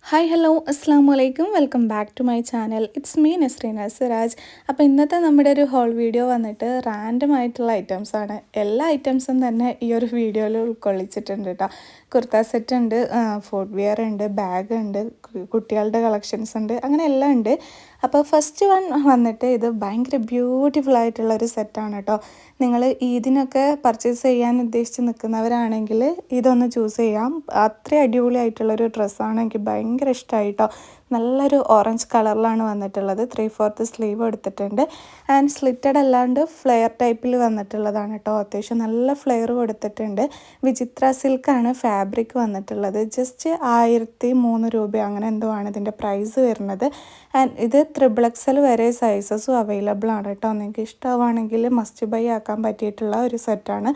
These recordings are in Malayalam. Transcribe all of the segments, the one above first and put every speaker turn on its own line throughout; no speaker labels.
ഹായ് ഹലോ അസ്സാം വലൈക്കും welcome back to my channel. It's me Nasreena Siraj. അപ്പോൾ ഇന്നത്തെ നമ്മുടെ ഒരു ഹോൾ വീഡിയോ വന്നിട്ട് റാൻഡം ആയിട്ടുള്ള ഐറ്റംസാണ്. എല്ലാ ഐറ്റംസും തന്നെ ഈ ഒരു വീഡിയോയിൽ ഉൾക്കൊള്ളിച്ചിട്ടുണ്ട് കേട്ടോ. കുർത്ത സെറ്റ് ഉണ്ട്, ഫുഡ് വെയർ ഉണ്ട്, ബാഗ് ഉണ്ട്, കുട്ടികളുടെ കളക്ഷൻസ് ഉണ്ട്, അങ്ങനെ എല്ലാം ഉണ്ട്. അപ്പോൾ ഫസ്റ്റ് വൺ വന്നിട്ട് ഇത് ഭയങ്കര ബ്യൂട്ടിഫുൾ ആയിട്ടുള്ളൊരു സെറ്റാണ് കേട്ടോ. നിങ്ങൾ ഈദിനൊക്കെ പർച്ചേസ് ചെയ്യാൻ ഉദ്ദേശിച്ച് നിൽക്കുന്നവരാണെങ്കിൽ ഇതൊന്ന് ചൂസ് ചെയ്യാം. അത്രയും അടിപൊളിയായിട്ടുള്ളൊരു ഡ്രസ്സാണ്, എനിക്ക് ഭയങ്കര ഇഷ്ടമായി കേട്ടോ. നല്ലൊരു ഓറഞ്ച് കളറിലാണ് വന്നിട്ടുള്ളത്. 3/4 സ്ലീവ് എടുത്തിട്ടുണ്ട് ആൻഡ് സ്ലിറ്റഡ് അല്ലാണ്ട് ഫ്ലെയർ ടൈപ്പിൽ വന്നിട്ടുള്ളതാണ് കേട്ടോ. അത്യാവശ്യം നല്ല ഫ്ലെയർ കൊടുത്തിട്ടുണ്ട്. വിചിത്ര സിൽക്കാണ് ഫാബ്രിക് വന്നിട്ടുള്ളത്. ജസ്റ്റ് 1003 രൂപ അങ്ങനെ എന്തോ ആണ് ഇതിൻ്റെ പ്രൈസ് വരുന്നത്. ആൻഡ് ഇത് XXL വരെ സൈസസും അവൈലബിൾ ആണ് കേട്ടോ. നിങ്ങൾക്ക് ഇഷ്ടമാണെങ്കിൽ മസ്റ്റ് ബൈ ആക്കാൻ പറ്റിയിട്ടുള്ള ഒരു സെറ്റാണ്.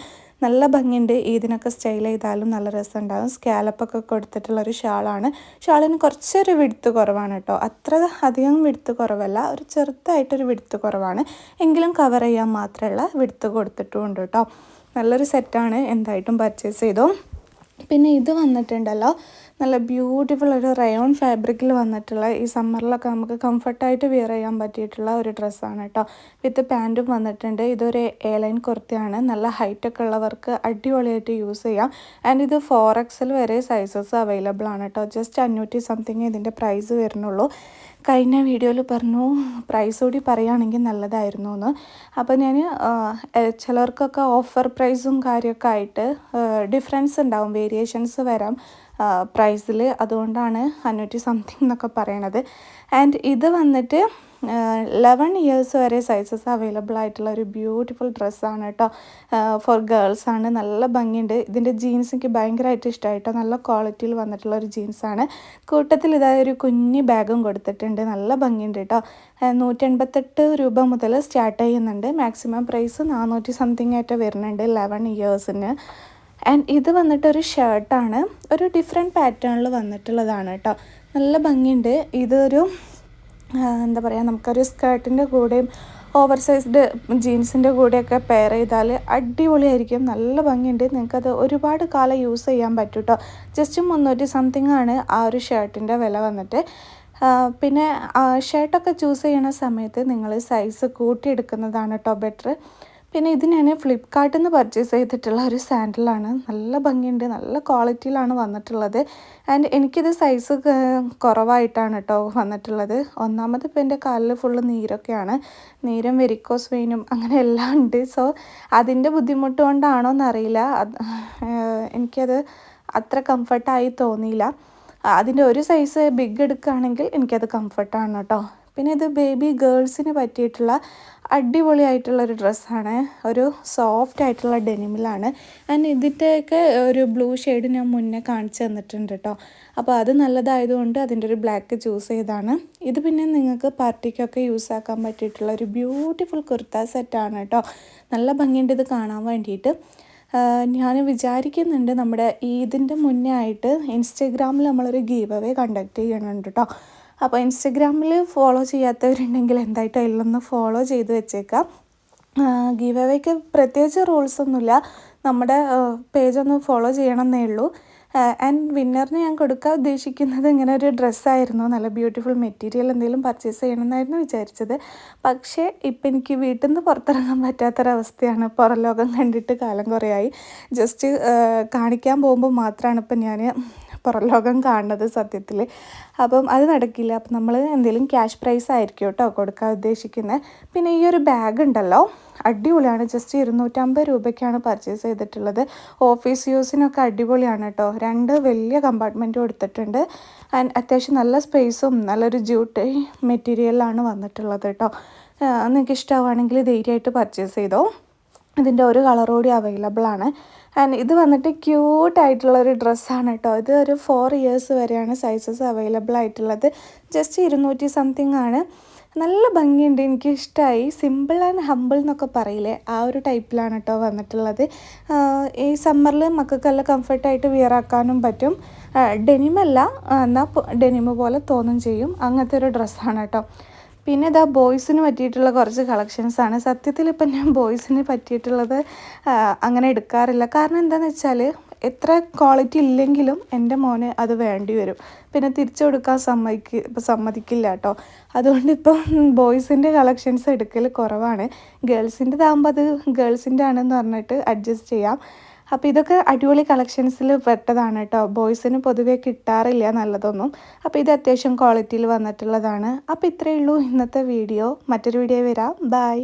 നല്ല ഭംഗിയുണ്ട്. ഇതിനൊക്കെ സ്റ്റൈൽ ചെയ്താലും നല്ല രസമുണ്ടാകും. സ്കാലപ്പൊക്കെ കൊടുത്തിട്ടുള്ളൊരു ഷാളാണ്. ഷാളിന് കുറച്ചൊരു വിടുത്ത് കുറവാണ് കേട്ടോ. അത്ര അധികം വിടുത്ത് കുറവല്ല, ഒരു ചെറുതായിട്ടൊരു വിടുത്ത് കുറവാണ്. എങ്കിലും കവർ ചെയ്യാൻ മാത്രമുള്ള വിടുത്ത് കൊടുത്തിട്ടുമുണ്ട് കേട്ടോ. നല്ലൊരു സെറ്റാണ്, എന്തായിട്ടും പർച്ചേസ് ചെയ്തോ. പിന്നെ ഇത് വന്നിട്ടുണ്ടല്ലോ, നല്ല ബ്യൂട്ടിഫുൾ ഒരു റയോൺ ഫാബ്രിക്കിൽ വന്നിട്ടുള്ള, ഈ സമ്മറിലൊക്കെ നമുക്ക് കംഫർട്ടായിട്ട് വെയർ ചെയ്യാൻ പറ്റിയിട്ടുള്ള ഒരു ഡ്രസ്സാണ് കേട്ടോ. വിത്ത് പാൻറ്റും വന്നിട്ടുണ്ട്. ഇതൊരു ലൈൻ കുർത്തിയാണ്. നല്ല ഹൈറ്റൊക്കെ ഉള്ളവർക്ക് അടിപൊളിയായിട്ട് യൂസ് ചെയ്യാം. ആൻഡ് ഇത് 4XL വരെ സൈസസ് അവൈലബിൾ ആണ് കേട്ടോ. ജസ്റ്റ് 500 സംതിങ് ഇതിൻ്റെ പ്രൈസ് വരുന്നുള്ളൂ. കഴിഞ്ഞ വീഡിയോയിൽ പറഞ്ഞു പ്രൈസ് കൂടി പറയുകയാണെങ്കിൽ നല്ലതായിരുന്നു എന്ന്. അപ്പോൾ ഞാൻ ചിലർക്കൊക്കെ ഓഫർ പ്രൈസും കാര്യമൊക്കെ ആയിട്ട് ഡിഫറൻസ് ഉണ്ടാവും, വേരിയേഷൻസ് വരാം പ്രൈസിൽ. അതുകൊണ്ടാണ് 500 സംതിങ് എന്നൊക്കെ പറയണത്. ആൻഡ് ഇത് വന്നിട്ട് 11 ഇയേഴ്സ് വരെ സൈസസ് അവൈലബിൾ ആയിട്ടുള്ള ഒരു ബ്യൂട്ടിഫുൾ ഡ്രസ്സാണ് കേട്ടോ. ഫോർ ഗേൾസാണ്. നല്ല ഭംഗിയുണ്ട്. ഇതിൻ്റെ ജീൻസ് എനിക്ക് ഭയങ്കരമായിട്ട് ഇഷ്ടമായിട്ടോ. നല്ല ക്വാളിറ്റിയിൽ വന്നിട്ടുള്ള ഒരു ജീൻസാണ്. കൂട്ടത്തിൽ ഇതായ ഒരു കുഞ്ഞി ബാഗും കൊടുത്തിട്ടുണ്ട്. നല്ല ഭംഗിയുണ്ട് കേട്ടോ. 188 രൂപ മുതൽ സ്റ്റാർട്ട് ചെയ്യുന്നുണ്ട്. മാക്സിമം പ്രൈസ് 400 സംതിങ് ആയിട്ട് വരുന്നുണ്ട് 11 ഇയേഴ്സിന്. ആൻഡ് ഇത് വന്നിട്ടൊരു ഷർട്ടാണ്. ഒരു ഡിഫറെൻറ്റ് പാറ്റേണിൽ വന്നിട്ടുള്ളതാണ് കേട്ടോ. നല്ല ഭംഗിയുണ്ട്. ഇതൊരു എന്താ പറയുക, നമുക്കൊരു സ്കേർട്ടിൻ്റെ കൂടെയും ഓവർ സൈസ്ഡ് ജീൻസിൻ്റെ കൂടെയൊക്കെ പെയർ ചെയ്താൽ അടിപൊളിയായിരിക്കും. നല്ല ഭംഗിയുണ്ട്. നിങ്ങൾക്കത് ഒരുപാട് കാലം യൂസ് ചെയ്യാൻ പറ്റും കേട്ടോ. ജസ്റ്റ് 300 സംതിങ് ആണ് ആ ഒരു ഷർട്ടിൻ്റെ വില വന്നിട്ട്. പിന്നെ ഷർട്ടൊക്കെ ചൂസ് ചെയ്യണ സമയത്ത് നിങ്ങൾ സൈസ് കൂട്ടിയെടുക്കുന്നതാണ് കേട്ടോ ബെറ്റർ. പിന്നെ ഇത് ഞാൻ ഫ്ലിപ്കാർട്ടിൽ നിന്ന് പർച്ചേസ് ചെയ്തിട്ടുള്ള ഒരു സാൻഡലാണ്. നല്ല ഭംഗിയുണ്ട്, നല്ല ക്വാളിറ്റിയിലാണ് വന്നിട്ടുള്ളത്. ആൻഡ് എനിക്കിത് സൈസ് കുറവായിട്ടാണ് കേട്ടോ വന്നിട്ടുള്ളത്. ഒന്നാമത് ഇപ്പോൾ എൻ്റെ കാലിൽ ഫുള്ള് നീരൊക്കെയാണ്. നീരും വെരിക്കോസ് വെയിനും അങ്ങനെ എല്ലാം ഉണ്ട്. സോ അതിൻ്റെ ബുദ്ധിമുട്ട് കൊണ്ടാണോ എന്നറിയില്ല, എനിക്കത് അത്ര കംഫർട്ടായി തോന്നിയില്ല. അതിൻ്റെ ഒരു സൈസ് ബിഗ് എടുക്കുകയാണെങ്കിൽ എനിക്കത് കംഫർട്ടാണ് കേട്ടോ. പിന്നെ ഇത് ബേബി ഗേൾസിന് പറ്റിയിട്ടുള്ള അടിപൊളിയായിട്ടുള്ളൊരു ഡ്രസ്സാണ്. ഒരു സോഫ്റ്റ് ആയിട്ടുള്ള ഡെനിമിലാണ്. ആൻഡ് ഇതിൻ്റെയൊക്കെ ഒരു ബ്ലൂ ഷെയ്ഡ് ഞാൻ മുന്നേ കാണിച്ചു തന്നിട്ടുണ്ട് കേട്ടോ. അപ്പോൾ അത് നല്ലതായതുകൊണ്ട് അതിൻ്റെ ഒരു ബ്ലാക്ക് ചൂസ് ചെയ്താണ്. ഇത് പിന്നെ നിങ്ങൾക്ക് പാർട്ടിക്കൊക്കെ യൂസ് ആക്കാൻ പറ്റിയിട്ടുള്ള ഒരു ബ്യൂട്ടിഫുൾ കുർത്ത സെറ്റാണ് കേട്ടോ. നല്ല ഭംഗിയുണ്ട് ഇത് കാണാൻ വേണ്ടിയിട്ട്. ഞാൻ വിചാരിക്കുന്നുണ്ട് നമ്മുടെ ഇതിൻ്റെ മുന്നേ ആയിട്ട് ഇൻസ്റ്റഗ്രാമിൽ നമ്മളൊരു ഗീവ് അവേ കണ്ടക്ട് ചെയ്യണുണ്ട് കേട്ടോ. അപ്പോൾ ഇൻസ്റ്റഗ്രാമിൽ ഫോളോ ചെയ്യാത്തവരുണ്ടെങ്കിൽ എന്തായിട്ടും അതിലൊന്ന് ഫോളോ ചെയ്ത് വെച്ചേക്കാം. ഗീവ് അവേക്ക് പ്രത്യേകിച്ച് റൂൾസൊന്നുമില്ല. നമ്മുടെ പേജൊന്ന് ഫോളോ ചെയ്യണമെന്നേ ഉള്ളൂ. ആൻഡ് വിന്നറിന് ഞാൻ കൊടുക്കാൻ ഉദ്ദേശിക്കുന്നത് ഇങ്ങനെ ഒരു ഡ്രസ്സായിരുന്നു. നല്ല ബ്യൂട്ടിഫുൾ മെറ്റീരിയൽ എന്തെങ്കിലും പർച്ചേസ് ചെയ്യണമെന്നായിരുന്നു വിചാരിച്ചത്. പക്ഷേ ഇപ്പം എനിക്ക് വീട്ടിൽ നിന്ന് പുറത്തിറങ്ങാൻ പറ്റാത്തൊരവസ്ഥയാണ്. പുറം ലോകം കണ്ടിട്ട് കാലം കുറേയായി. ജസ്റ്റ് കാണിക്കാൻ പോകുമ്പോൾ മാത്രമാണ് ഇപ്പം ഞാൻ പുറം ലോകം കാണുന്നത് സത്യത്തിൽ. അപ്പം അത് നടക്കില്ല. അപ്പം നമ്മൾ എന്തെങ്കിലും ക്യാഷ് പ്രൈസ് ആയിരിക്കും കേട്ടോ കൊടുക്കാൻ ഉദ്ദേശിക്കുന്നത്. പിന്നെ ഈ ഒരു ബാഗ് ഉണ്ടല്ലോ, അടിപൊളിയാണ്. ജസ്റ്റ് 250 രൂപയ്ക്കാണ് പർച്ചേസ് ചെയ്തിട്ടുള്ളത്. ഓഫീസ് യൂസിനൊക്കെ അടിപൊളിയാണ് കേട്ടോ. 2 വലിയ കമ്പാർട്ട്മെൻറ്റും എടുത്തിട്ടുണ്ട്. ആൻഡ് അത്യാവശ്യം നല്ല സ്പേസും നല്ലൊരു ജ്യൂട്ട് മെറ്റീരിയലാണ് വന്നിട്ടുള്ളത് കേട്ടോ. നിങ്ങൾക്ക് ഇഷ്ടമാണെങ്കിൽ ധൈര്യമായിട്ട് പർച്ചേസ് ചെയ്തോ. ഇതിൻ്റെ ഒരു കളർ കൂടി അവൈലബിൾ ആണ്. ആൻഡ് ഇത് വന്നിട്ട് ക്യൂട്ടായിട്ടുള്ളൊരു ഡ്രസ്സാണ് കേട്ടോ. ഇത് ഒരു 4 ഇയേഴ്സ് വരെയാണ് സൈസസ് അവൈലബിൾ ആയിട്ടുള്ളത്. ജസ്റ്റ് 200 സംതിങ് ആണ്. നല്ല ഭംഗിയുണ്ട്, എനിക്ക് ഇഷ്ടമായി. സിമ്പിൾ ആൻഡ് ഹമ്പിൾ എന്നൊക്കെ പറയില്ലേ, ആ ഒരു ടൈപ്പിലാണ് കേട്ടോ വന്നിട്ടുള്ളത്. ഈ സമ്മറിൽ മക്കൾക്കെല്ലാം കംഫർട്ടായിട്ട് വിയർ ആക്കാനും പറ്റും. ഡെനിമല്ല, എന്നാൽ ഡെനിമ പോലെ തോന്നും ചെയ്യും. അങ്ങനത്തെ ഒരു ഡ്രസ്സാണ് കേട്ടോ. പിന്നെ ഇതാ ബോയ്സിന് പറ്റിയിട്ടുള്ള കുറച്ച് കളക്ഷൻസാണ്. സത്യത്തിൽ ഇപ്പം ഞാൻ ബോയ്സിന് പറ്റിയിട്ടുള്ളത് അങ്ങനെ എടുക്കാറില്ല. കാരണം എന്താണെന്ന് വെച്ചാൽ എത്ര ക്വാളിറ്റി ഇല്ലെങ്കിലും എൻ്റെ മോന് അത് വേണ്ടി വരും. പിന്നെ തിരിച്ചു കൊടുക്കാൻ സമ്മതിക്കില്ല കേട്ടോ. അതുകൊണ്ട് ഇപ്പം ബോയ്സിൻ്റെ കളക്ഷൻസ് എടുക്കൽ കുറവാണ്. ഗേൾസിൻ്റെതാകുമ്പോൾ അത് ഗേൾസിൻ്റെ ആണെന്ന് പറഞ്ഞിട്ട് അഡ്ജസ്റ്റ് ചെയ്യാം. അപ്പോൾ ഇതൊക്കെ അടിപൊളി കളക്ഷൻസിൽ പെട്ടതാണ് കേട്ടോ. ബോയ്സിന് പൊതുവേ കിട്ടാറില്ല നല്ലതൊന്നും. അപ്പോൾ ഇത് അത്യാവശ്യം ക്വാളിറ്റിയിൽ വന്നിട്ടുള്ളതാണ്. അപ്പോൾ ഇത്രയേ ഉള്ളൂ ഇന്നത്തെ വീഡിയോ. മറ്റൊരു വീഡിയോ വരാം. ബൈ.